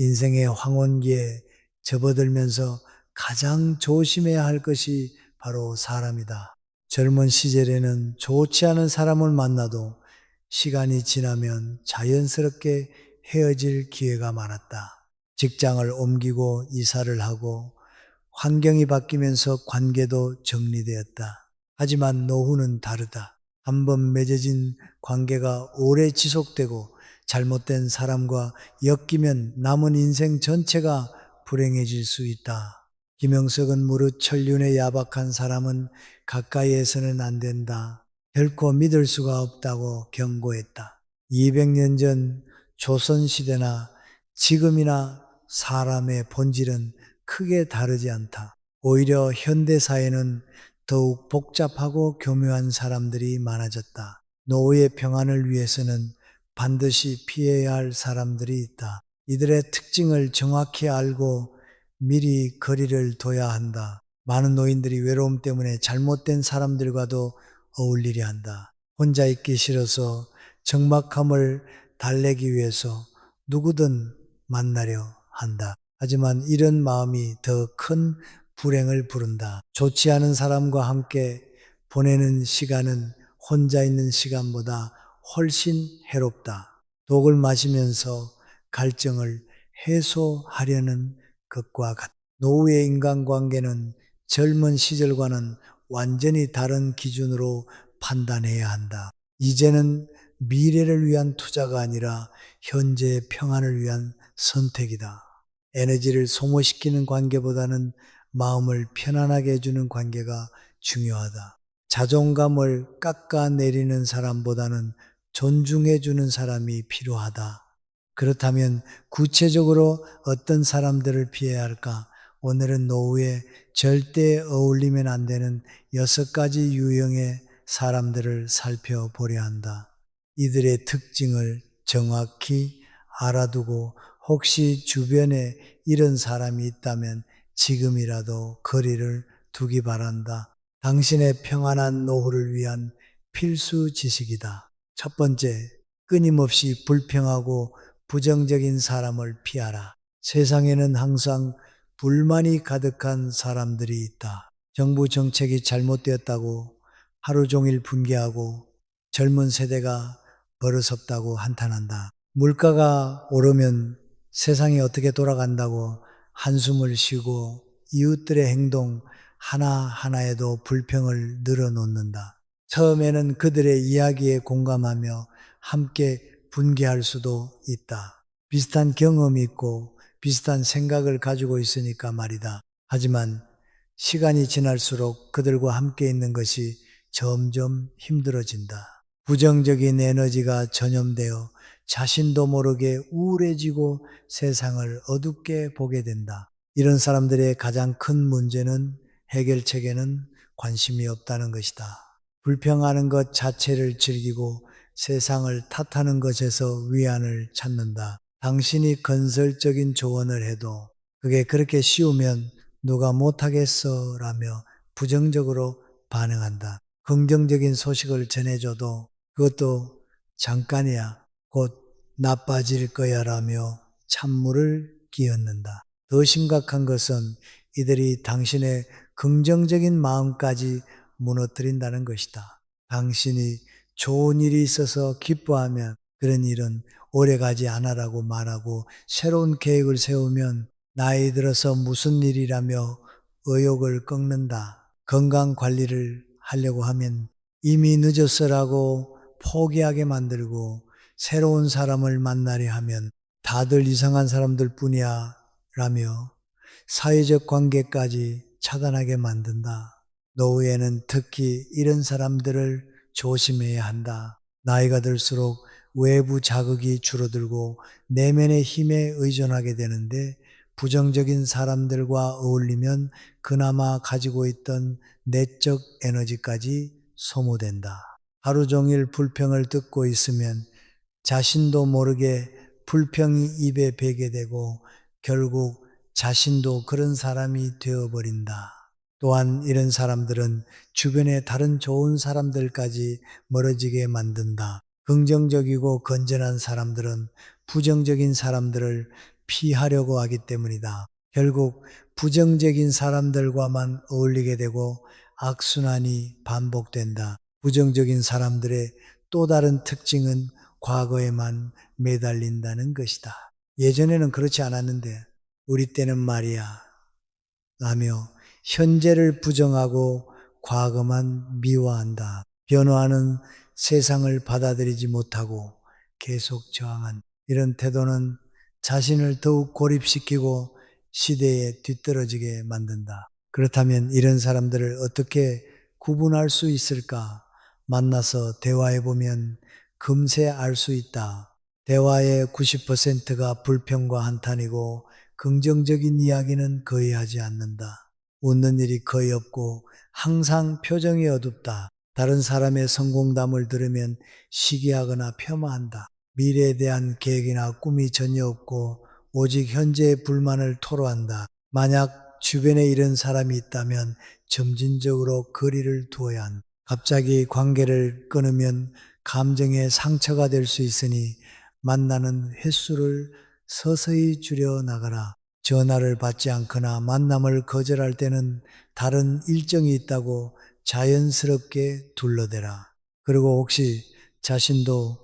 인생의 황혼기에 접어들면서 가장 조심해야 할 것이 바로 사람이다. 젊은 시절에는 좋지 않은 사람을 만나도 시간이 지나면 자연스럽게 헤어질 기회가 많았다. 직장을 옮기고 이사를 하고 환경이 바뀌면서 관계도 정리되었다. 하지만 노후는 다르다. 한번 맺어진 관계가 오래 지속되고 잘못된 사람과 엮이면 남은 인생 전체가 불행해질 수 있다. 김영석은 무릇 천륜에 야박한 사람은 가까이에서는 안 된다. 결코 믿을 수가 없다고 경고했다. 200년 전 조선시대나 지금이나 사람의 본질은 크게 다르지 않다. 오히려 현대사회는 더욱 복잡하고 교묘한 사람들이 많아졌다. 노후의 평안을 위해서는 반드시 피해야 할 사람들이 있다. 이들의 특징을 정확히 알고 미리 거리를 둬야 한다. 많은 노인들이 외로움 때문에 잘못된 사람들과도 어울리려 한다. 혼자 있기 싫어서 적막함을 달래기 위해서 누구든 만나려 한다. 하지만 이런 마음이 더 큰 불행을 부른다. 좋지 않은 사람과 함께 보내는 시간은 혼자 있는 시간보다 훨씬 해롭다. 독을 마시면서 갈증을 해소하려는 것과 같다. 노후의 인간관계는 젊은 시절과는 완전히 다른 기준으로 판단해야 한다. 이제는 미래를 위한 투자가 아니라 현재의 평안을 위한 선택이다. 에너지를 소모시키는 관계보다는 마음을 편안하게 해주는 관계가 중요하다. 자존감을 깎아내리는 사람보다는 존중해주는 사람이 필요하다. 그렇다면 구체적으로 어떤 사람들을 피해야 할까? 오늘은 노후에 절대 어울리면 안 되는 6가지 유형의 사람들을 살펴보려 한다. 이들의 특징을 정확히 알아두고 혹시 주변에 이런 사람이 있다면 지금이라도 거리를 두기 바란다. 당신의 평안한 노후를 위한 필수 지식이다. 첫 번째, 끊임없이 불평하고 부정적인 사람을 피하라. 세상에는 항상 불만이 가득한 사람들이 있다. 정부 정책이 잘못되었다고 하루 종일 분개하고 젊은 세대가 버릇없다고 한탄한다. 물가가 오르면 세상이 어떻게 돌아간다고 한숨을 쉬고 이웃들의 행동 하나하나에도 불평을 늘어놓는다. 처음에는 그들의 이야기에 공감하며 함께 분개할 수도 있다. 비슷한 경험이 있고 비슷한 생각을 가지고 있으니까 말이다. 하지만 시간이 지날수록 그들과 함께 있는 것이 점점 힘들어진다. 부정적인 에너지가 전염되어 자신도 모르게 우울해지고 세상을 어둡게 보게 된다. 이런 사람들의 가장 큰 문제는 해결책에는 관심이 없다는 것이다. 불평하는 것 자체를 즐기고 세상을 탓하는 것에서 위안을 찾는다. 당신이 건설적인 조언을 해도 그게 그렇게 쉬우면 누가 못하겠어 라며 부정적으로 반응한다. 긍정적인 소식을 전해줘도 그것도 잠깐이야. 곧 나빠질 거야 라며 찬물을 끼얹는다. 더 심각한 것은 이들이 당신의 긍정적인 마음까지 무너뜨린다는 것이다. 당신이 좋은 일이 있어서 기뻐하면 그런 일은 오래가지 않아라고 말하고 새로운 계획을 세우면 나이 들어서 무슨 일이라며 의욕을 꺾는다. 건강 관리를 하려고 하면 이미 늦었어라고 포기하게 만들고 새로운 사람을 만나려 하면 다들 이상한 사람들 뿐이야 라며 사회적 관계까지 차단하게 만든다. 노후에는 특히 이런 사람들을 조심해야 한다. 나이가 들수록 외부 자극이 줄어들고 내면의 힘에 의존하게 되는데 부정적인 사람들과 어울리면 그나마 가지고 있던 내적 에너지까지 소모된다. 하루 종일 불평을 듣고 있으면 자신도 모르게 불평이 입에 배게 되고 결국 자신도 그런 사람이 되어버린다. 또한 이런 사람들은 주변의 다른 좋은 사람들까지 멀어지게 만든다. 긍정적이고 건전한 사람들은 부정적인 사람들을 피하려고 하기 때문이다. 결국 부정적인 사람들과만 어울리게 되고 악순환이 반복된다. 부정적인 사람들의 또 다른 특징은 과거에만 매달린다는 것이다. 예전에는 그렇지 않았는데 우리 때는 말이야 라며 현재를 부정하고 과거만 미워한다. 변화하는 세상을 받아들이지 못하고 계속 저항한 이런 태도는 자신을 더욱 고립시키고 시대에 뒤떨어지게 만든다. 그렇다면 이런 사람들을 어떻게 구분할 수 있을까? 만나서 대화해 보면 금세 알 수 있다. 대화의 90%가 불평과 한탄이고 긍정적인 이야기는 거의 하지 않는다. 웃는 일이 거의 없고 항상 표정이 어둡다. 다른 사람의 성공담을 들으면 시기하거나 폄하한다. 미래에 대한 계획이나 꿈이 전혀 없고 오직 현재의 불만을 토로한다. 만약 주변에 이런 사람이 있다면 점진적으로 거리를 두어야 한다. 갑자기 관계를 끊으면 감정의 상처가 될 수 있으니 만나는 횟수를 서서히 줄여 나가라. 전화를 받지 않거나 만남을 거절할 때는 다른 일정이 있다고 자연스럽게 둘러대라. 그리고 혹시 자신도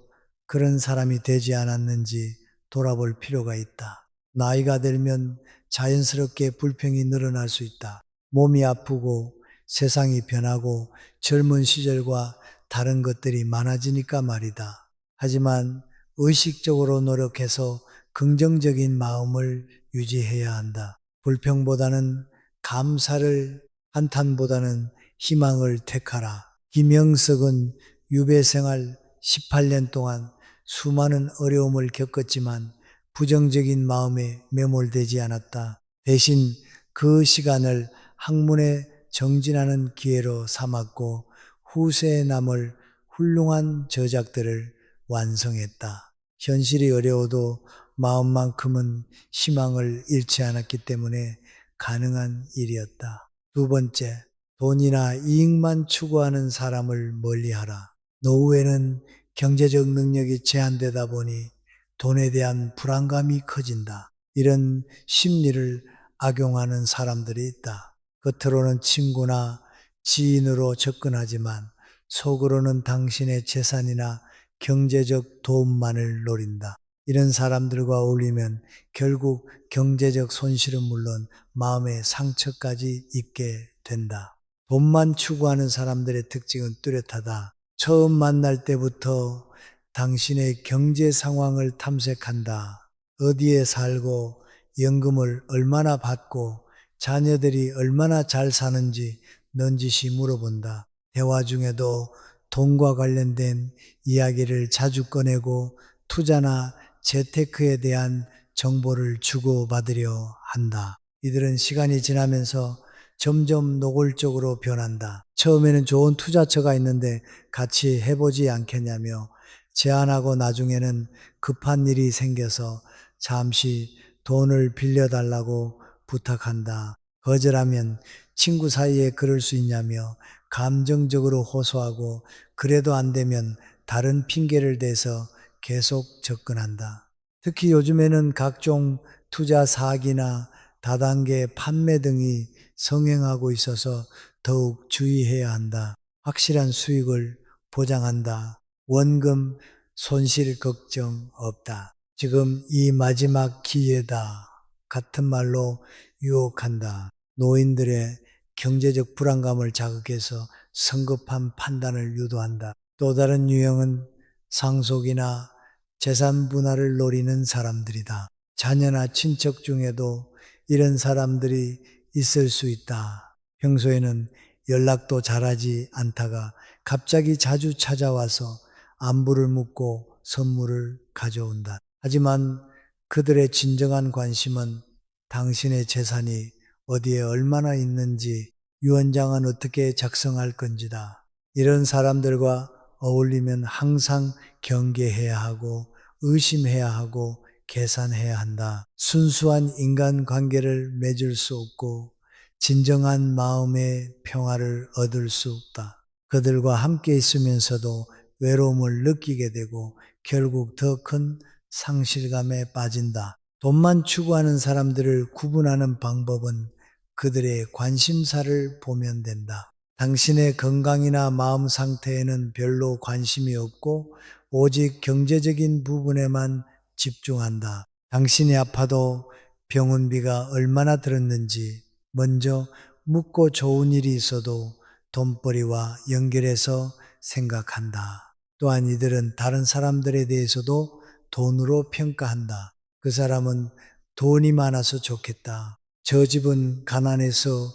그런 사람이 되지 않았는지 돌아볼 필요가 있다. 나이가 들면 자연스럽게 불평이 늘어날 수 있다. 몸이 아프고 세상이 변하고 젊은 시절과 다른 것들이 많아지니까 말이다. 하지만 의식적으로 노력해서 긍정적인 마음을 유지해야 한다. 불평보다는 감사를, 한탄보다는 희망을 택하라. 김영석은 유배 생활 18년 동안 수많은 어려움을 겪었지만 부정적인 마음에 매몰되지 않았다. 대신 그 시간을 학문에 정진하는 기회로 삼았고 후세에 남을 훌륭한 저작들을 완성했다. 현실이 어려워도 마음만큼은 희망을 잃지 않았기 때문에 가능한 일이었다. 두 번째, 돈이나 이익만 추구하는 사람을 멀리하라. 노후에는 경제적 능력이 제한되다 보니 돈에 대한 불안감이 커진다. 이런 심리를 악용하는 사람들이 있다. 겉으로는 친구나 지인으로 접근하지만 속으로는 당신의 재산이나 경제적 도움만을 노린다. 이런 사람들과 어울리면 결국 경제적 손실은 물론 마음의 상처까지 입게 된다. 돈만 추구하는 사람들의 특징은 뚜렷하다. 처음 만날 때부터 당신의 경제 상황을 탐색한다. 어디에 살고 연금을 얼마나 받고 자녀들이 얼마나 잘 사는지 넌지시 물어본다. 대화 중에도 돈과 관련된 이야기를 자주 꺼내고 투자나 재테크에 대한 정보를 주고받으려 한다. 이들은 시간이 지나면서 점점 노골적으로 변한다. 처음에는 좋은 투자처가 있는데 같이 해보지 않겠냐며 제안하고 나중에는 급한 일이 생겨서 잠시 돈을 빌려달라고 부탁한다. 거절하면 친구 사이에 그럴 수 있냐며 감정적으로 호소하고 그래도 안 되면 다른 핑계를 대서 계속 접근한다. 특히 요즘에는 각종 투자 사기나 다단계 판매 등이 성행하고 있어서 더욱 주의해야 한다. 확실한 수익을 보장한다. 원금 손실 걱정 없다. 지금 이 마지막 기회다. 같은 말로 유혹한다. 노인들의 경제적 불안감을 자극해서 성급한 판단을 유도한다. 또 다른 유형은 상속이나 재산 분할을 노리는 사람들이다. 자녀나 친척 중에도 이런 사람들이 있을 수 있다. 평소에는 연락도 잘하지 않다가 갑자기 자주 찾아와서 안부를 묻고 선물을 가져온다. 하지만 그들의 진정한 관심은 당신의 재산이 어디에 얼마나 있는지, 유언장은 어떻게 작성할 건지다. 이런 사람들과 어울리면 항상 경계해야 하고 의심해야 하고 계산해야 한다. 순수한 인간관계를 맺을 수 없고 진정한 마음의 평화를 얻을 수 없다. 그들과 함께 있으면서도 외로움을 느끼게 되고 결국 더 큰 상실감에 빠진다. 돈만 추구하는 사람들을 구분하는 방법은 그들의 관심사를 보면 된다. 당신의 건강이나 마음 상태에는 별로 관심이 없고 오직 경제적인 부분에만 집중한다. 당신이 아파도 병원비가 얼마나 들었는지 먼저 묻고 좋은 일이 있어도 돈벌이와 연결해서 생각한다. 또한 이들은 다른 사람들에 대해서도 돈으로 평가한다. 그 사람은 돈이 많아서 좋겠다. 저 집은 가난해서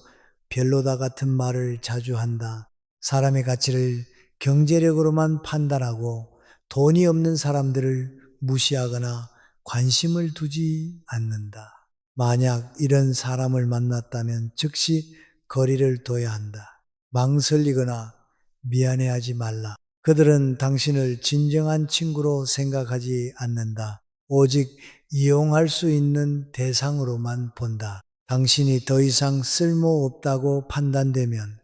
별로다 같은 말을 자주 한다. 사람의 가치를 경제력으로만 판단하고 돈이 없는 사람들을 무시하거나 관심을 두지 않는다. 만약 이런 사람을 만났다면 즉시 거리를 둬야 한다. 망설이거나 미안해하지 말라. 그들은 당신을 진정한 친구로 생각하지 않는다. 오직 이용할 수 있는 대상으로만 본다. 당신이 더 이상 쓸모없다고 판단되면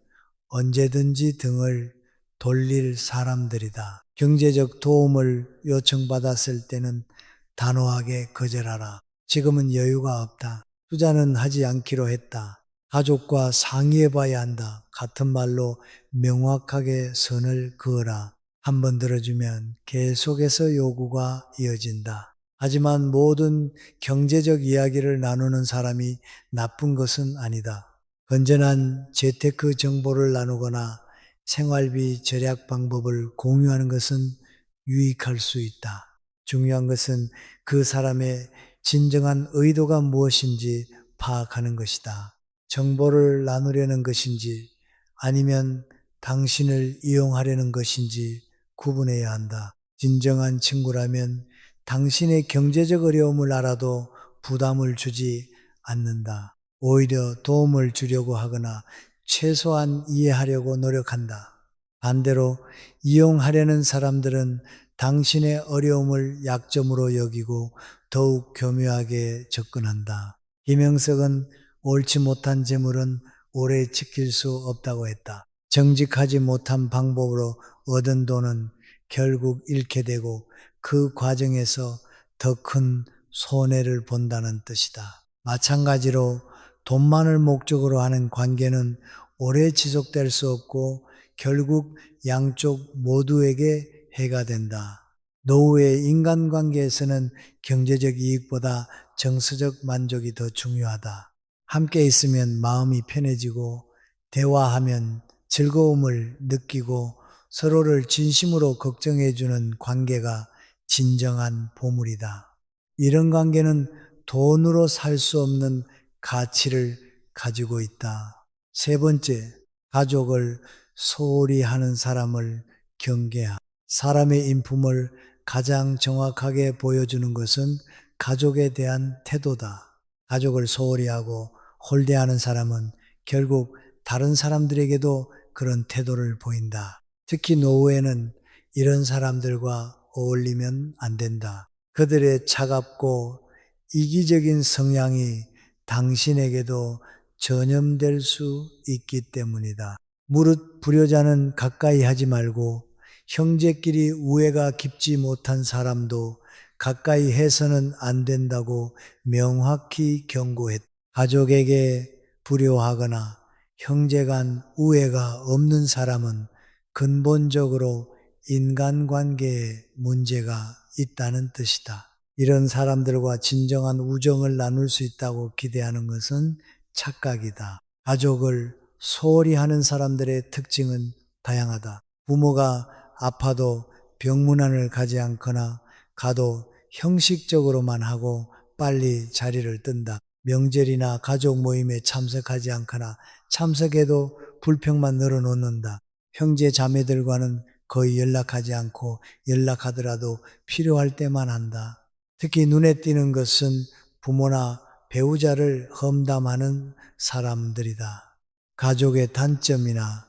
언제든지 등을 돌릴 사람들이다. 경제적 도움을 요청받았을 때는 단호하게 거절하라. 지금은 여유가 없다. 투자는 하지 않기로 했다. 가족과 상의해 봐야 한다. 같은 말로 명확하게 선을 그어라. 한 번 들어주면 계속해서 요구가 이어진다. 하지만 모든 경제적 이야기를 나누는 사람이 나쁜 것은 아니다. 건전한 재테크 정보를 나누거나 생활비 절약 방법을 공유하는 것은 유익할 수 있다. 중요한 것은 그 사람의 진정한 의도가 무엇인지 파악하는 것이다. 정보를 나누려는 것인지 아니면 당신을 이용하려는 것인지 구분해야 한다. 진정한 친구라면 당신의 경제적 어려움을 알아도 부담을 주지 않는다. 오히려 도움을 주려고 하거나 최소한 이해하려고 노력한다. 반대로 이용하려는 사람들은 당신의 어려움을 약점으로 여기고 더욱 교묘하게 접근한다. 김영석은 옳지 못한 재물은 오래 지킬 수 없다고 했다. 정직하지 못한 방법으로 얻은 돈은 결국 잃게 되고 그 과정에서 더 큰 손해를 본다는 뜻이다. 마찬가지로 돈만을 목적으로 하는 관계는 오래 지속될 수 없고 결국 양쪽 모두에게 해가 된다. 노후의 인간관계에서는 경제적 이익보다 정서적 만족이 더 중요하다. 함께 있으면 마음이 편해지고 대화하면 즐거움을 느끼고 서로를 진심으로 걱정해주는 관계가 진정한 보물이다. 이런 관계는 돈으로 살 수 없는 가치를 가지고 있다. 세 번째, 가족을 소홀히 하는 사람을 경계하라. 사람의 인품을 가장 정확하게 보여주는 것은 가족에 대한 태도다. 가족을 소홀히 하고 홀대하는 사람은 결국 다른 사람들에게도 그런 태도를 보인다. 특히 노후에는 이런 사람들과 어울리면 안 된다. 그들의 차갑고 이기적인 성향이 당신에게도 전염될 수 있기 때문이다. 무릇 불효자는 가까이 하지 말고 형제끼리 우애가 깊지 못한 사람도 가까이 해서는 안 된다고 명확히 경고했다. 가족에게 불효하거나 형제간 우애가 없는 사람은 근본적으로 인간관계에 문제가 있다는 뜻이다. 이런 사람들과 진정한 우정을 나눌 수 있다고 기대하는 것은 착각이다. 가족을 소홀히 하는 사람들의 특징은 다양하다. 부모가 아파도 병문안을 가지 않거나 가도 형식적으로만 하고 빨리 자리를 뜬다. 명절이나 가족 모임에 참석하지 않거나 참석해도 불평만 늘어놓는다. 형제 자매들과는 거의 연락하지 않고 연락하더라도 필요할 때만 한다. 특히 눈에 띄는 것은 부모나 배우자를 험담하는 사람들이다. 가족의 단점이나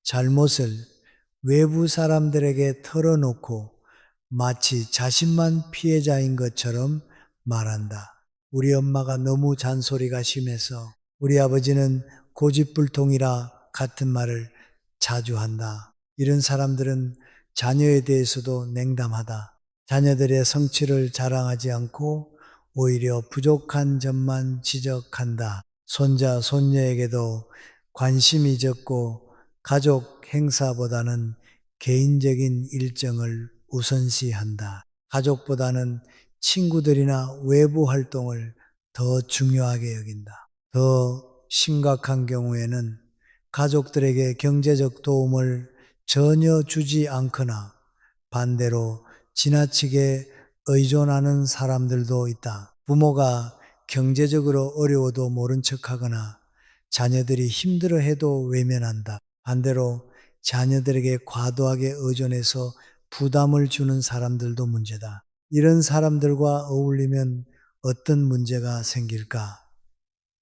잘못을 외부 사람들에게 털어놓고 마치 자신만 피해자인 것처럼 말한다. 우리 엄마가 너무 잔소리가 심해서 우리 아버지는 고집불통이라 같은 말을 자주 한다. 이런 사람들은 자녀에 대해서도 냉담하다. 자녀들의 성취를 자랑하지 않고 오히려 부족한 점만 지적한다. 손자, 손녀에게도 관심이 적고 가족 행사보다는 개인적인 일정을 우선시한다. 가족보다는 친구들이나 외부 활동을 더 중요하게 여긴다. 더 심각한 경우에는 가족들에게 경제적 도움을 전혀 주지 않거나 반대로 지나치게 의존하는 사람들도 있다. 부모가 경제적으로 어려워도 모른 척하거나 자녀들이 힘들어해도 외면한다. 반대로 자녀들에게 과도하게 의존해서 부담을 주는 사람들도 문제다. 이런 사람들과 어울리면 어떤 문제가 생길까?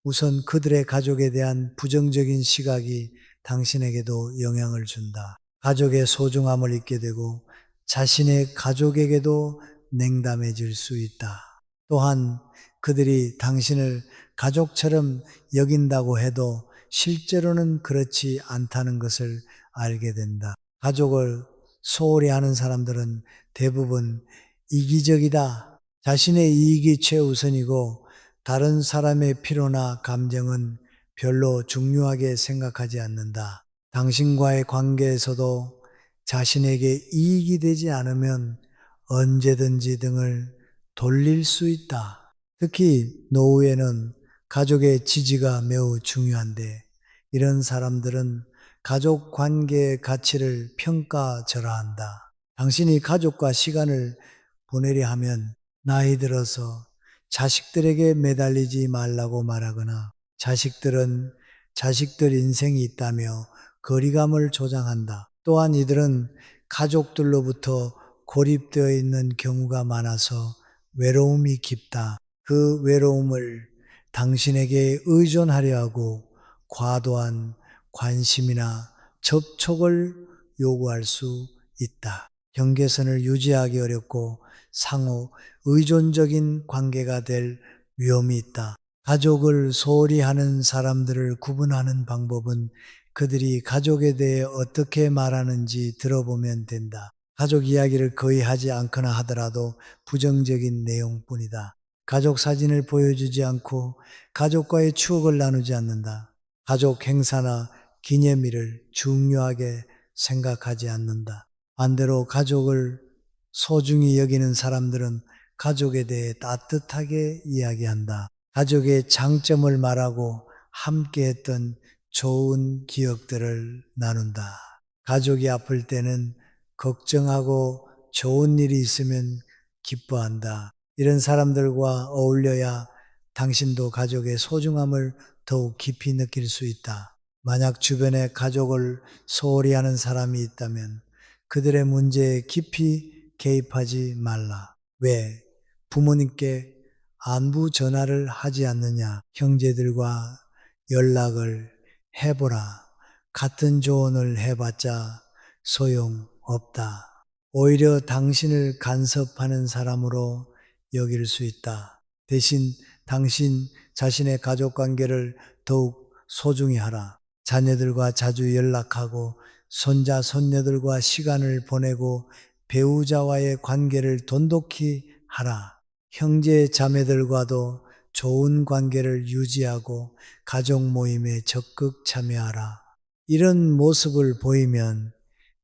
우선 그들의 가족에 대한 부정적인 시각이 당신에게도 영향을 준다. 가족의 소중함을 잊게 되고 자신의 가족에게도 냉담해질 수 있다. 또한 그들이 당신을 가족처럼 여긴다고 해도 실제로는 그렇지 않다는 것을 알게 된다. 가족을 소홀히 하는 사람들은 대부분 이기적이다. 자신의 이익이 최우선이고 다른 사람의 필요나 감정은 별로 중요하게 생각하지 않는다. 당신과의 관계에서도 자신에게 이익이 되지 않으면 언제든지 등을 돌릴 수 있다. 특히 노후에는 가족의 지지가 매우 중요한데 이런 사람들은 가족 관계의 가치를 평가절하한다. 당신이 가족과 시간을 보내려 하면 나이 들어서 자식들에게 매달리지 말라고 말하거나 자식들은 자식들 인생이 있다며 거리감을 조장한다. 또한 이들은 가족들로부터 고립되어 있는 경우가 많아서 외로움이 깊다. 그 외로움을 당신에게 의존하려 하고 과도한 관심이나 접촉을 요구할 수 있다. 경계선을 유지하기 어렵고 상호 의존적인 관계가 될 위험이 있다. 가족을 소홀히 하는 사람들을 구분하는 방법은 그들이 가족에 대해 어떻게 말하는지 들어보면 된다. 가족 이야기를 거의 하지 않거나 하더라도 부정적인 내용뿐이다. 가족 사진을 보여주지 않고 가족과의 추억을 나누지 않는다. 가족 행사나 기념일을 중요하게 생각하지 않는다. 반대로 가족을 소중히 여기는 사람들은 가족에 대해 따뜻하게 이야기한다. 가족의 장점을 말하고 함께했던 좋은 기억들을 나눈다. 가족이 아플 때는 걱정하고 좋은 일이 있으면 기뻐한다. 이런 사람들과 어울려야 당신도 가족의 소중함을 더욱 깊이 느낄 수 있다. 만약 주변에 가족을 소홀히 하는 사람이 있다면 그들의 문제에 깊이 개입하지 말라. 왜? 부모님께 안부 전화를 하지 않느냐? 형제들과 연락을 해보라. 같은 조언을 해봤자 소용없다. 오히려 당신을 간섭하는 사람으로 여길 수 있다. 대신 당신 자신의 가족 관계를 더욱 소중히 하라. 자녀들과 자주 연락하고 손자, 손녀들과 시간을 보내고 배우자와의 관계를 돈독히 하라. 형제, 자매들과도 좋은 관계를 유지하고 가족 모임에 적극 참여하라. 이런 모습을 보이면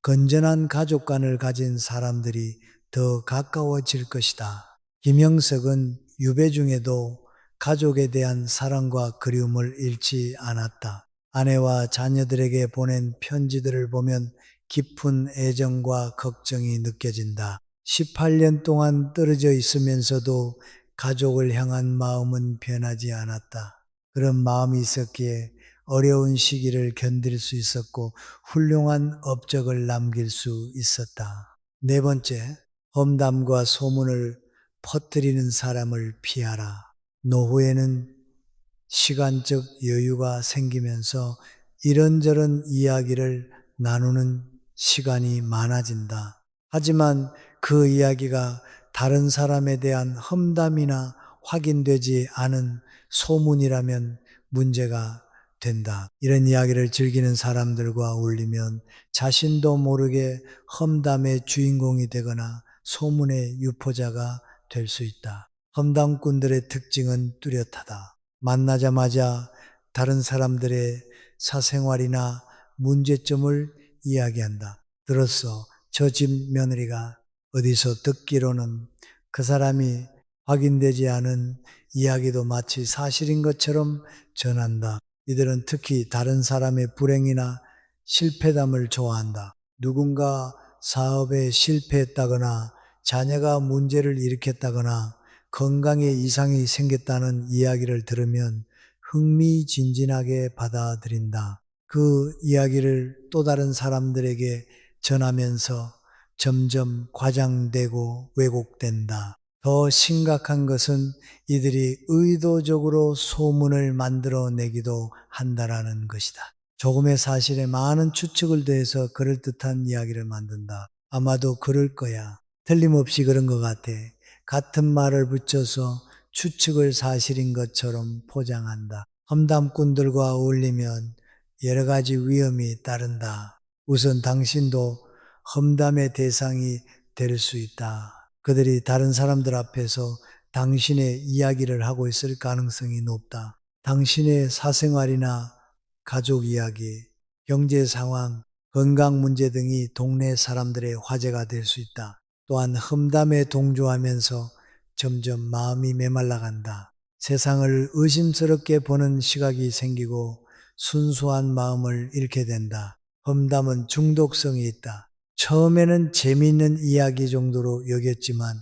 건전한 가족관을 가진 사람들이 더 가까워질 것이다. 김영석은 유배 중에도 가족에 대한 사랑과 그리움을 잃지 않았다. 아내와 자녀들에게 보낸 편지들을 보면 깊은 애정과 걱정이 느껴진다. 18년 동안 떨어져 있으면서도 가족을 향한 마음은 변하지 않았다. 그런 마음이 있었기에 어려운 시기를 견딜 수 있었고 훌륭한 업적을 남길 수 있었다. 네 번째, 험담과 소문을 퍼뜨리는 사람을 피하라. 노후에는 시간적 여유가 생기면서 이런저런 이야기를 나누는 시간이 많아진다. 하지만 그 이야기가 다른 사람에 대한 험담이나 확인되지 않은 소문이라면 문제가 된다. 이런 이야기를 즐기는 사람들과 어울리면 자신도 모르게 험담의 주인공이 되거나 소문의 유포자가 될 수 있다. 험담꾼들의 특징은 뚜렷하다. 만나자마자 다른 사람들의 사생활이나 문제점을 이야기한다. 들었어. 저 집 며느리가 어디서 듣기로는 그 사람이 확인되지 않은 이야기도 마치 사실인 것처럼 전한다. 이들은 특히 다른 사람의 불행이나 실패담을 좋아한다. 누군가 사업에 실패했다거나 자녀가 문제를 일으켰다거나 건강에 이상이 생겼다는 이야기를 들으면 흥미진진하게 받아들인다. 그 이야기를 또 다른 사람들에게 전하면서 점점 과장되고 왜곡된다. 더 심각한 것은 이들이 의도적으로 소문을 만들어내기도 한다라는 것이다. 조금의 사실에 많은 추측을 더해서 그럴듯한 이야기를 만든다. 아마도 그럴 거야. 틀림없이 그런 것 같아. 같은 말을 붙여서 추측을 사실인 것처럼 포장한다. 험담꾼들과 어울리면 여러 가지 위험이 따른다. 우선 당신도 험담의 대상이 될 수 있다. 그들이 다른 사람들 앞에서 당신의 이야기를 하고 있을 가능성이 높다. 당신의 사생활이나 가족 이야기, 경제 상황, 건강 문제 등이 동네 사람들의 화제가 될 수 있다. 또한 험담에 동조하면서 점점 마음이 메말라간다. 세상을 의심스럽게 보는 시각이 생기고 순수한 마음을 잃게 된다. 험담은 중독성이 있다. 처음에는 재미있는 이야기 정도로 여겼지만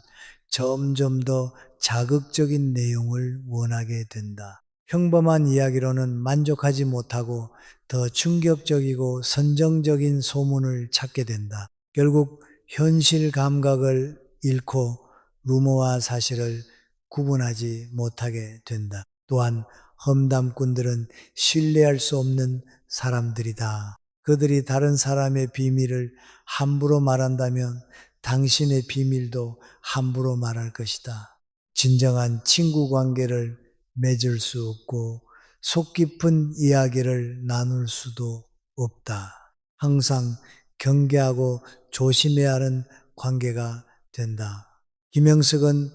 점점 더 자극적인 내용을 원하게 된다. 평범한 이야기로는 만족하지 못하고 더 충격적이고 선정적인 소문을 찾게 된다. 결국 현실 감각을 잃고 루머와 사실을 구분하지 못하게 된다. 또한 험담꾼들은 신뢰할 수 없는 사람들이다. 그들이 다른 사람의 비밀을 함부로 말한다면 당신의 비밀도 함부로 말할 것이다. 진정한 친구 관계를 맺을 수 없고 속 깊은 이야기를 나눌 수도 없다. 항상 경계하고 조심해야 하는 관계가 된다. 김영석은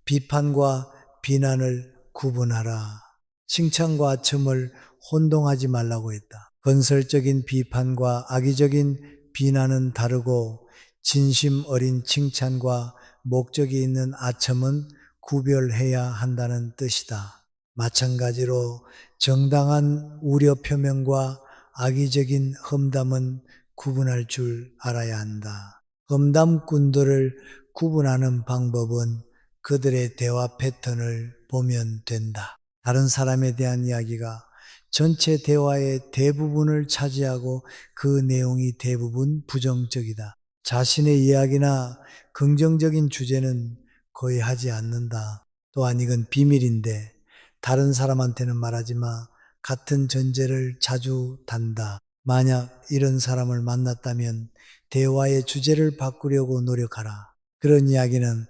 비판과 비난을 구분하라. 칭찬과 첨을 혼동하지 말라고 했다. 건설적인 비판과 악의적인 비난은 다르고 진심 어린 칭찬과 목적이 있는 아첨은 구별해야 한다는 뜻이다. 마찬가지로 정당한 우려 표명과 악의적인 험담은 구분할 줄 알아야 한다. 험담꾼들을 구분하는 방법은 그들의 대화 패턴을 보면 된다. 다른 사람에 대한 이야기가 전체 대화의 대부분을 차지하고 그 내용이 대부분 부정적이다. 자신의 이야기나 긍정적인 주제는 거의 하지 않는다. 또한 이건 비밀인데 다른 사람한테는 말하지 마. 같은 전제를 자주 단다. 만약 이런 사람을 만났다면 대화의 주제를 바꾸려고 노력하라. 그런 이야기는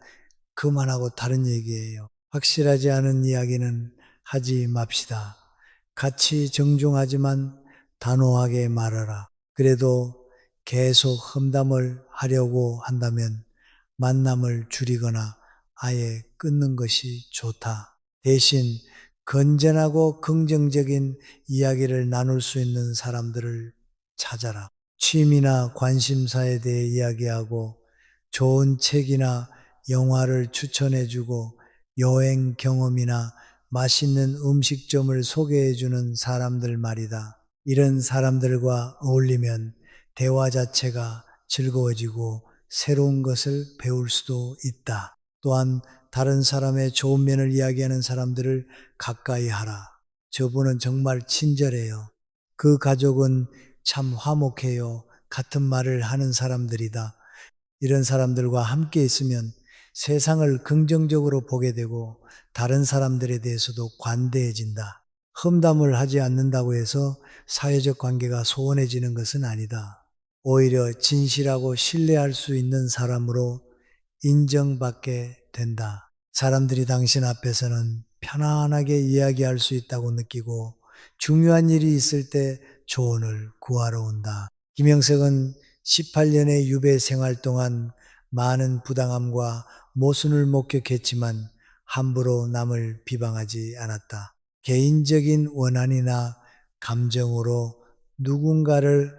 그만하고 다른 얘기예요. 확실하지 않은 이야기는 하지 맙시다. 같이 정중하지만 단호하게 말하라. 그래도 계속 험담을 하려고 한다면 만남을 줄이거나 아예 끊는 것이 좋다. 대신 건전하고 긍정적인 이야기를 나눌 수 있는 사람들을 찾아라. 취미나 관심사에 대해 이야기하고 좋은 책이나 영화를 추천해주고 여행 경험이나 맛있는 음식점을 소개해주는 사람들 말이다. 이런 사람들과 어울리면 대화 자체가 즐거워지고 새로운 것을 배울 수도 있다. 또한 다른 사람의 좋은 면을 이야기하는 사람들을 가까이 하라. 저분은 정말 친절해요. 그 가족은 참 화목해요. 같은 말을 하는 사람들이다. 이런 사람들과 함께 있으면 세상을 긍정적으로 보게 되고 다른 사람들에 대해서도 관대해진다. 험담을 하지 않는다고 해서 사회적 관계가 소원해지는 것은 아니다. 오히려 진실하고 신뢰할 수 있는 사람으로 인정받게 된다. 사람들이 당신 앞에서는 편안하게 이야기할 수 있다고 느끼고 중요한 일이 있을 때 조언을 구하러 온다. 김영석은 18년의 유배 생활 동안 많은 부당함과 모순을 목격했지만 함부로 남을 비방하지 않았다. 개인적인 원한이나 감정으로 누군가를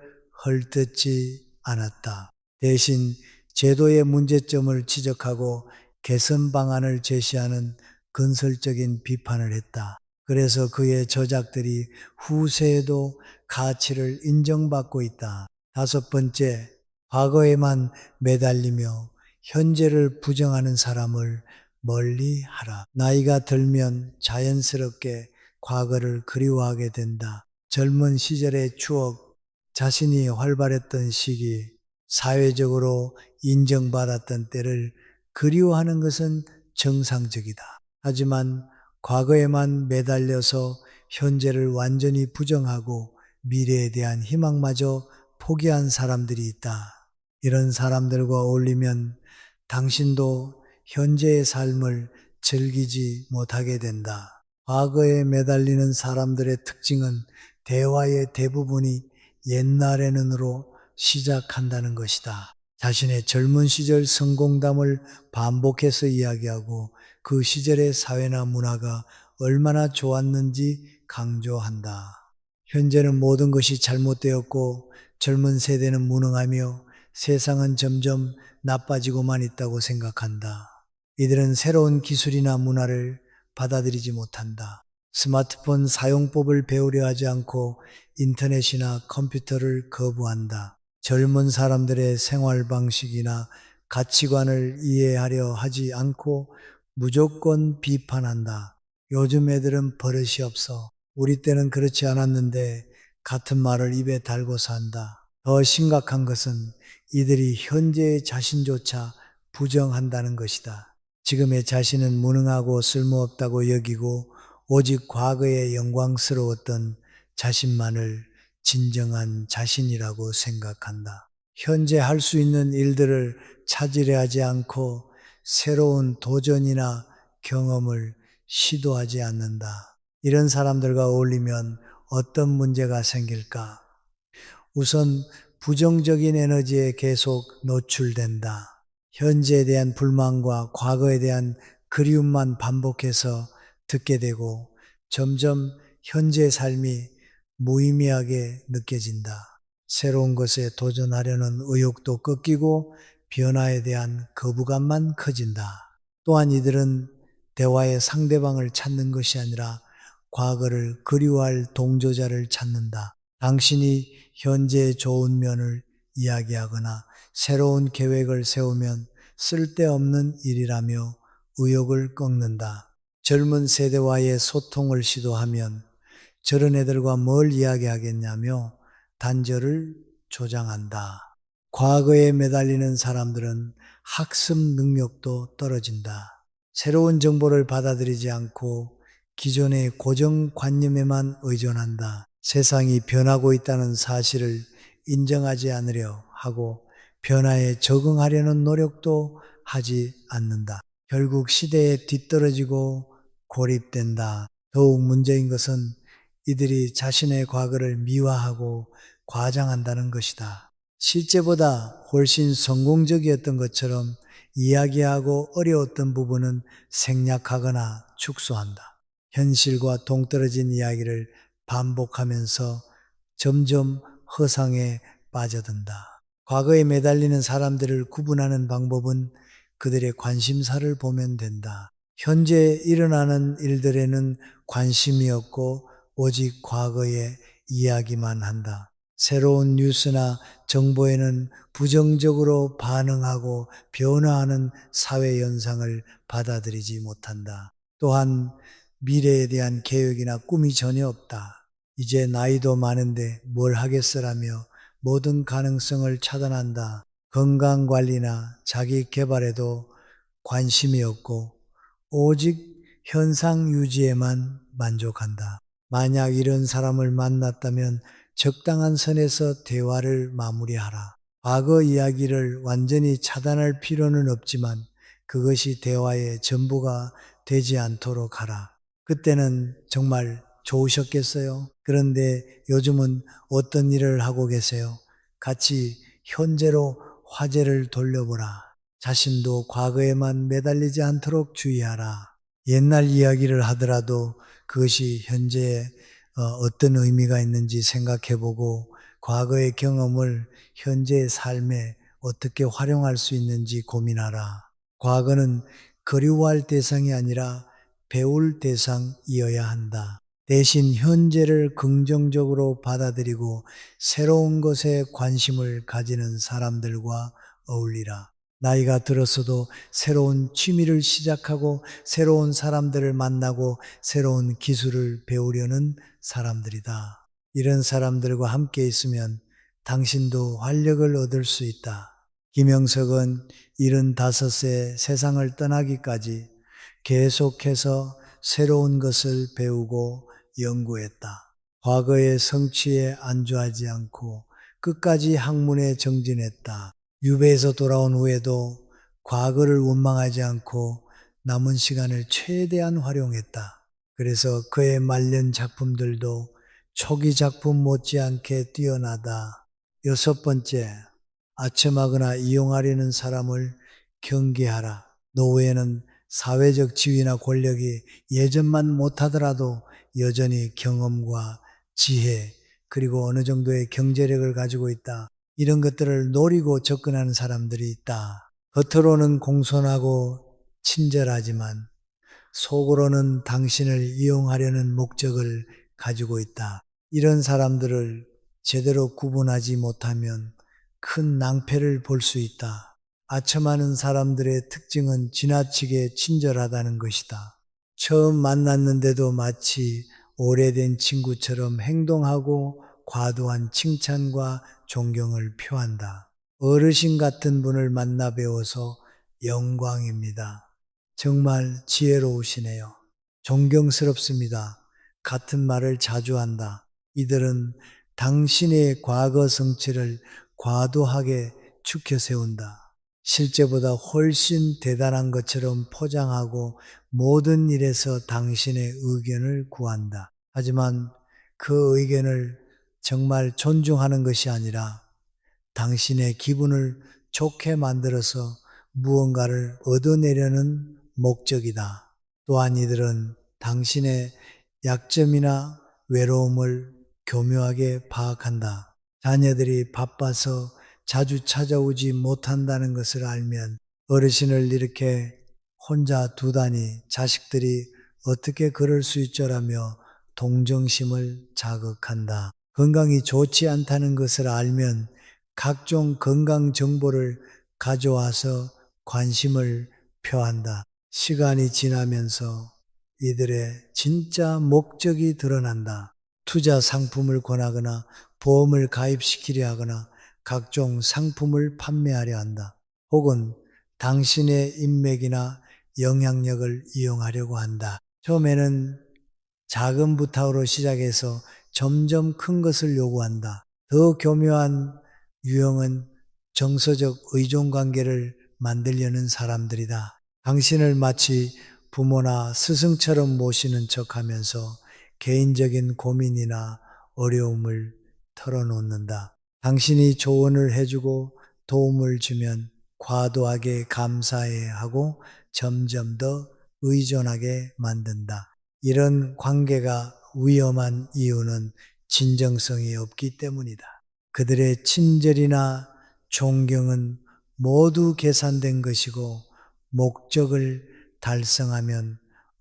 헐뜯지 않았다. 대신 제도의 문제점을 지적하고 개선 방안을 제시하는 건설적인 비판을 했다. 그래서 그의 저작들이 후세에도 가치를 인정받고 있다. 다섯 번째, 과거에만 매달리며 현재를 부정하는 사람을 멀리 하라. 나이가 들면 자연스럽게 과거를 그리워하게 된다. 젊은 시절의 추억, 자신이 활발했던 시기, 사회적으로 인정받았던 때를 그리워하는 것은 정상적이다. 하지만 과거에만 매달려서 현재를 완전히 부정하고 미래에 대한 희망마저 포기한 사람들이 있다. 이런 사람들과 어울리면 당신도 현재의 삶을 즐기지 못하게 된다. 과거에 매달리는 사람들의 특징은 대화의 대부분이 옛날에는으로 시작한다는 것이다. 자신의 젊은 시절 성공담을 반복해서 이야기하고 그 시절의 사회나 문화가 얼마나 좋았는지 강조한다. 현재는 모든 것이 잘못되었고 젊은 세대는 무능하며 세상은 점점 나빠지고만 있다고 생각한다. 이들은 새로운 기술이나 문화를 받아들이지 못한다. 스마트폰 사용법을 배우려 하지 않고 인터넷이나 컴퓨터를 거부한다. 젊은 사람들의 생활 방식이나 가치관을 이해하려 하지 않고 무조건 비판한다. 요즘 애들은 버릇이 없어. 우리 때는 그렇지 않았는데 같은 말을 입에 달고 산다. 더 심각한 것은 이들이 현재의 자신조차 부정한다는 것이다. 지금의 자신은 무능하고 쓸모없다고 여기고 오직 과거에 영광스러웠던 자신만을 진정한 자신이라고 생각한다. 현재 할 수 있는 일들을 찾으려 하지 않고 새로운 도전이나 경험을 시도하지 않는다. 이런 사람들과 어울리면 어떤 문제가 생길까? 우선 부정적인 에너지에 계속 노출된다. 현재에 대한 불만과 과거에 대한 그리움만 반복해서 듣게 되고 점점 현재의 삶이 무의미하게 느껴진다. 새로운 것에 도전하려는 의욕도 꺾이고 변화에 대한 거부감만 커진다. 또한 이들은 대화의 상대방을 찾는 것이 아니라 과거를 그리워할 동조자를 찾는다. 당신이 현재의 좋은 면을 이야기하거나 새로운 계획을 세우면 쓸데없는 일이라며 의욕을 꺾는다. 젊은 세대와의 소통을 시도하면 저런 애들과 뭘 이야기하겠냐며 단절을 조장한다. 과거에 매달리는 사람들은 학습 능력도 떨어진다. 새로운 정보를 받아들이지 않고 기존의 고정관념에만 의존한다. 세상이 변하고 있다는 사실을 인정하지 않으려 하고 변화에 적응하려는 노력도 하지 않는다. 결국 시대에 뒤떨어지고 고립된다. 더욱 문제인 것은 이들이 자신의 과거를 미화하고 과장한다는 것이다. 실제보다 훨씬 성공적이었던 것처럼 이야기하고 어려웠던 부분은 생략하거나 축소한다. 현실과 동떨어진 이야기를 반복하면서 점점 허상에 빠져든다. 과거에 매달리는 사람들을 구분하는 방법은 그들의 관심사를 보면 된다. 현재 일어나는 일들에는 관심이 없고 오직 과거의 이야기만 한다. 새로운 뉴스나 정보에는 부정적으로 반응하고 변화하는 사회 현상을 받아들이지 못한다. 또한 미래에 대한 계획이나 꿈이 전혀 없다. 이제 나이도 많은데 뭘 하겠어라며 모든 가능성을 차단한다. 건강관리나 자기 개발에도 관심이 없고 오직 현상 유지에만 만족한다. 만약 이런 사람을 만났다면 적당한 선에서 대화를 마무리하라. 과거 이야기를 완전히 차단할 필요는 없지만 그것이 대화의 전부가 되지 않도록 하라. 그때는 정말 좋으셨겠어요? 그런데 요즘은 어떤 일을 하고 계세요? 같이 현재로 화제를 돌려보라. 자신도 과거에만 매달리지 않도록 주의하라. 옛날 이야기를 하더라도 그것이 현재에 어떤 의미가 있는지 생각해보고 과거의 경험을 현재의 삶에 어떻게 활용할 수 있는지 고민하라. 과거는 그리워할 대상이 아니라 배울 대상이어야 한다. 대신 현재를 긍정적으로 받아들이고 새로운 것에 관심을 가지는 사람들과 어울리라. 나이가 들었어도 새로운 취미를 시작하고 새로운 사람들을 만나고 새로운 기술을 배우려는 사람들이다. 이런 사람들과 함께 있으면 당신도 활력을 얻을 수 있다. 김영석은 75세 세상을 떠나기까지 계속해서 새로운 것을 배우고 연구했다. 과거의 성취에 안주하지 않고 끝까지 학문에 정진했다. 유배에서 돌아온 후에도 과거를 원망하지 않고 남은 시간을 최대한 활용했다. 그래서 그의 말년 작품들도 초기 작품 못지않게 뛰어나다. 6번째, 아첨하거나 이용하려는 사람을 경계하라. 노후에는 사회적 지위나 권력이 예전만 못하더라도 여전히 경험과 지혜 그리고 어느 정도의 경제력을 가지고 있다. 이런 것들을 노리고 접근하는 사람들이 있다. 겉으로는 공손하고 친절하지만 속으로는 당신을 이용하려는 목적을 가지고 있다. 이런 사람들을 제대로 구분하지 못하면 큰 낭패를 볼 수 있다. 아첨하는 사람들의 특징은 지나치게 친절하다는 것이다. 처음 만났는데도 마치 오래된 친구처럼 행동하고 과도한 칭찬과 존경을 표한다. 어르신 같은 분을 만나 배워서 영광입니다. 정말 지혜로우시네요. 존경스럽습니다. 같은 말을 자주 한다. 이들은 당신의 과거 성취를 과도하게 축혀 세운다. 실제보다 훨씬 대단한 것처럼 포장하고 모든 일에서 당신의 의견을 구한다. 하지만 그 의견을 정말 존중하는 것이 아니라 당신의 기분을 좋게 만들어서 무언가를 얻어내려는 목적이다. 또한 이들은 당신의 약점이나 외로움을 교묘하게 파악한다. 자녀들이 바빠서 자주 찾아오지 못한다는 것을 알면 어르신을 이렇게 혼자 두다니 자식들이 어떻게 그럴 수 있죠라며 동정심을 자극한다. 건강이 좋지 않다는 것을 알면 각종 건강 정보를 가져와서 관심을 표한다. 시간이 지나면서 이들의 진짜 목적이 드러난다. 투자 상품을 권하거나 보험을 가입시키려 하거나 각종 상품을 판매하려 한다. 혹은 당신의 인맥이나 영향력을 이용하려고 한다. 처음에는 작은 부탁으로 시작해서 점점 큰 것을 요구한다. 더 교묘한 유형은 정서적 의존 관계를 만들려는 사람들이다. 당신을 마치 부모나 스승처럼 모시는 척 하면서 개인적인 고민이나 어려움을 털어놓는다. 당신이 조언을 해주고 도움을 주면 과도하게 감사해 하고 점점 더 의존하게 만든다. 이런 관계가 위험한 이유는 진정성이 없기 때문이다. 그들의 친절이나 존경은 모두 계산된 것이고 목적을 달성하면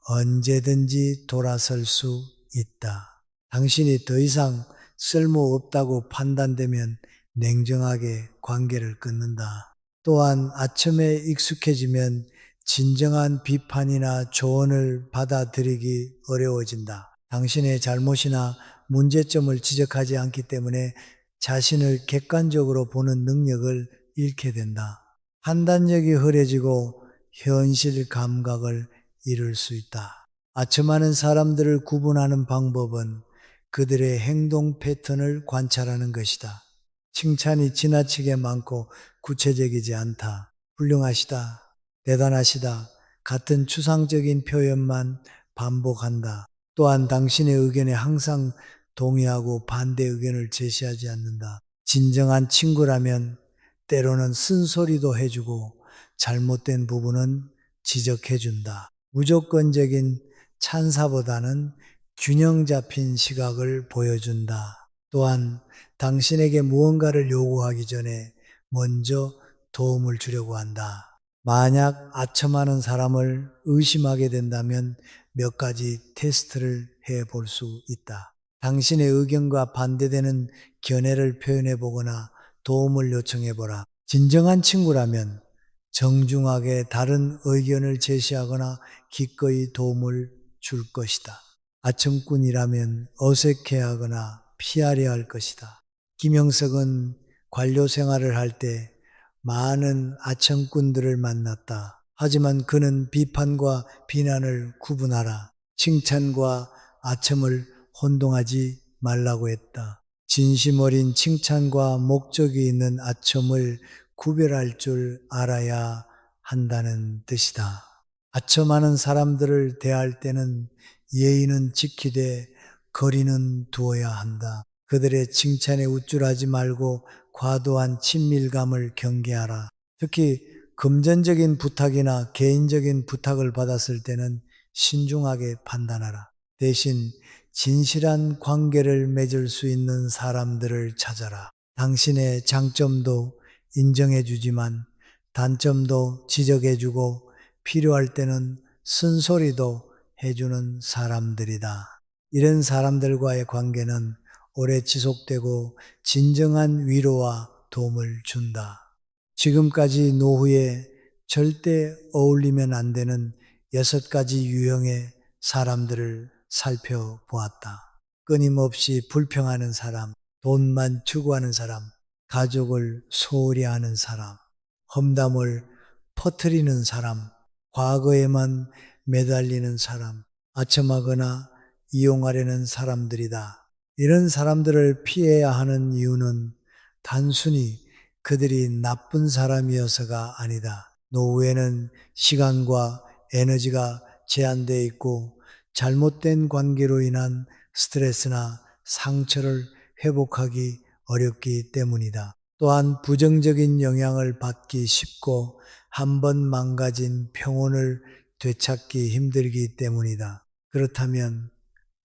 언제든지 돌아설 수 있다. 당신이 더 이상 쓸모없다고 판단되면 냉정하게 관계를 끊는다. 또한 아첨에 익숙해지면 진정한 비판이나 조언을 받아들이기 어려워진다. 당신의 잘못이나 문제점을 지적하지 않기 때문에 자신을 객관적으로 보는 능력을 잃게 된다. 판단력이 흐려지고 현실 감각을 잃을 수 있다. 아첨하는 사람들을 구분하는 방법은 그들의 행동 패턴을 관찰하는 것이다. 칭찬이 지나치게 많고 구체적이지 않다. 훌륭하시다. 대단하시다. 같은 추상적인 표현만 반복한다. 또한 당신의 의견에 항상 동의하고 반대 의견을 제시하지 않는다. 진정한 친구라면 때로는 쓴소리도 해주고 잘못된 부분은 지적해준다. 무조건적인 찬사보다는 균형 잡힌 시각을 보여준다. 또한 당신에게 무언가를 요구하기 전에 먼저 도움을 주려고 한다. 만약 아첨하는 사람을 의심하게 된다면 몇 가지 테스트를 해 볼 수 있다. 당신의 의견과 반대되는 견해를 표현해 보거나 도움을 요청해 보라. 진정한 친구라면 정중하게 다른 의견을 제시하거나 기꺼이 도움을 줄 것이다. 아첨꾼이라면 어색해하거나 피하려 할 것이다. 김영석은 관료 생활을 할 때 많은 아첨꾼들을 만났다. 하지만 그는 비판과 비난을 구분하라. 칭찬과 아첨을 혼동하지 말라고 했다. 진심 어린 칭찬과 목적이 있는 아첨을 구별할 줄 알아야 한다는 뜻이다. 아첨하는 사람들을 대할 때는 예의는 지키되 거리는 두어야 한다. 그들의 칭찬에 우쭐하지 말고 과도한 친밀감을 경계하라. 특히 금전적인 부탁이나 개인적인 부탁을 받았을 때는 신중하게 판단하라. 대신 진실한 관계를 맺을 수 있는 사람들을 찾아라. 당신의 장점도 인정해 주지만 단점도 지적해 주고 필요할 때는 쓴소리도 해주는 사람들이다. 이런 사람들과의 관계는 오래 지속되고 진정한 위로와 도움을 준다. 지금까지 노후에 절대 어울리면 안 되는 6가지 유형의 사람들을 살펴보았다. 끊임없이 불평하는 사람, 돈만 추구하는 사람, 가족을 소홀히 하는 사람, 험담을 퍼뜨리는 사람, 과거에만 매달리는 사람, 아첨하거나 이용하려는 사람들이다. 이런 사람들을 피해야 하는 이유는 단순히 그들이 나쁜 사람이어서가 아니다. 노후에는 시간과 에너지가 제한되어 있고 잘못된 관계로 인한 스트레스나 상처를 회복하기 어렵기 때문이다. 또한 부정적인 영향을 받기 쉽고 한 번 망가진 평온을 되찾기 힘들기 때문이다. 그렇다면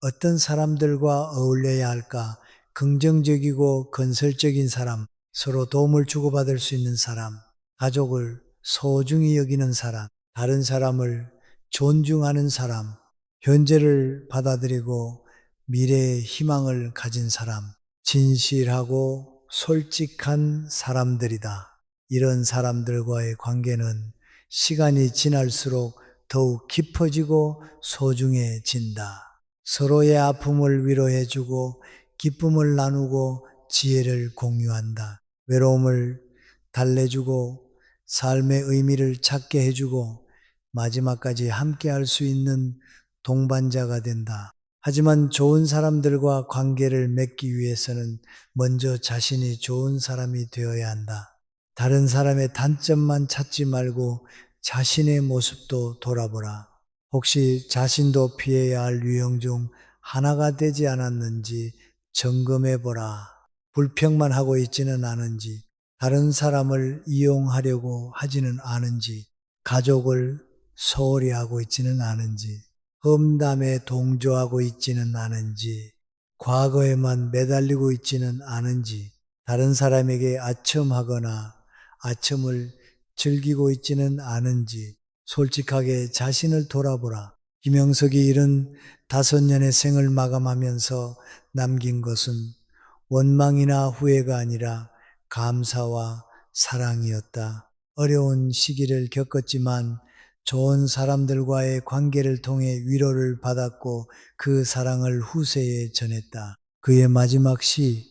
어떤 사람들과 어울려야 할까? 긍정적이고 건설적인 사람, 서로 도움을 주고받을 수 있는 사람, 가족을 소중히 여기는 사람, 다른 사람을 존중하는 사람, 현재를 받아들이고 미래의 희망을 가진 사람, 진실하고 솔직한 사람들이다. 이런 사람들과의 관계는 시간이 지날수록 더욱 깊어지고 소중해진다. 서로의 아픔을 위로해주고 기쁨을 나누고 지혜를 공유한다. 외로움을 달래주고 삶의 의미를 찾게 해주고 마지막까지 함께 할 수 있는 동반자가 된다. 하지만 좋은 사람들과 관계를 맺기 위해서는 먼저 자신이 좋은 사람이 되어야 한다. 다른 사람의 단점만 찾지 말고 자신의 모습도 돌아보라. 혹시 자신도 피해야 할 유형 중 하나가 되지 않았는지 점검해 보라. 불평만 하고 있지는 않은지, 다른 사람을 이용하려고 하지는 않은지, 가족을 소홀히 하고 있지는 않은지, 험담에 동조하고 있지는 않은지, 과거에만 매달리고 있지는 않은지, 다른 사람에게 아첨하거나 아첨을 즐기고 있지는 않은지 솔직하게 자신을 돌아보라. 김영석이 이런 5년의 생을 마감하면서 남긴 것은 원망이나 후회가 아니라 감사와 사랑이었다. 어려운 시기를 겪었지만 좋은 사람들과의 관계를 통해 위로를 받았고 그 사랑을 후세에 전했다. 그의 마지막 시,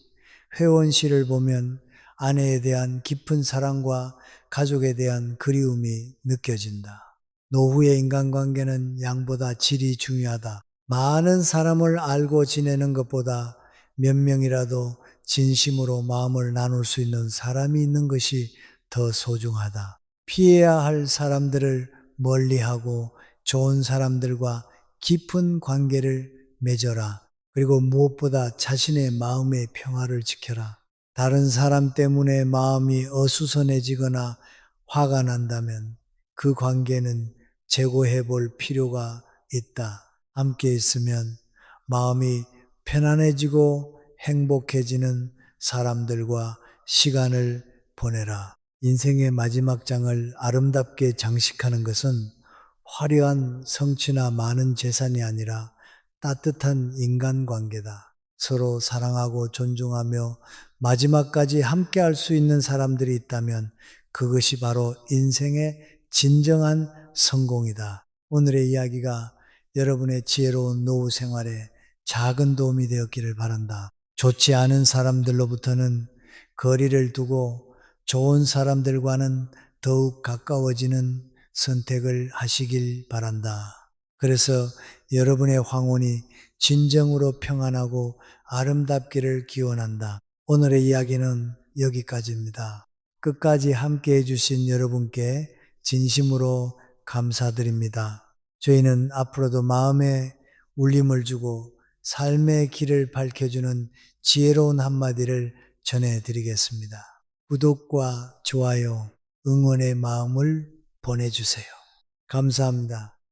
회원시를 보면 아내에 대한 깊은 사랑과 가족에 대한 그리움이 느껴진다. 노후의 인간관계는 양보다 질이 중요하다. 많은 사람을 알고 지내는 것보다 몇 명이라도 진심으로 마음을 나눌 수 있는 사람이 있는 것이 더 소중하다. 피해야 할 사람들을 멀리하고 좋은 사람들과 깊은 관계를 맺어라. 그리고 무엇보다 자신의 마음의 평화를 지켜라. 다른 사람 때문에 마음이 어수선해지거나 화가 난다면 그 관계는 재고해 볼 필요가 있다. 함께 있으면 마음이 편안해지고 행복해지는 사람들과 시간을 보내라. 인생의 마지막 장을 아름답게 장식하는 것은 화려한 성취나 많은 재산이 아니라 따뜻한 인간관계다. 서로 사랑하고 존중하며 마지막까지 함께 할 수 있는 사람들이 있다면 그것이 바로 인생의 진정한 성공이다. 오늘의 이야기가 여러분의 지혜로운 노후 생활에 작은 도움이 되었기를 바란다. 좋지 않은 사람들로부터는 거리를 두고 좋은 사람들과는 더욱 가까워지는 선택을 하시길 바란다. 그래서 여러분의 황혼이 진정으로 평안하고 아름답기를 기원한다. 오늘의 이야기는 여기까지입니다. 끝까지 함께 해주신 여러분께 진심으로 감사드립니다. 저희는 앞으로도 마음에 울림을 주고 삶의 길을 밝혀주는 지혜로운 한마디를 전해드리겠습니다. 구독과 좋아요, 응원의 마음을 보내주세요. 감사합니다.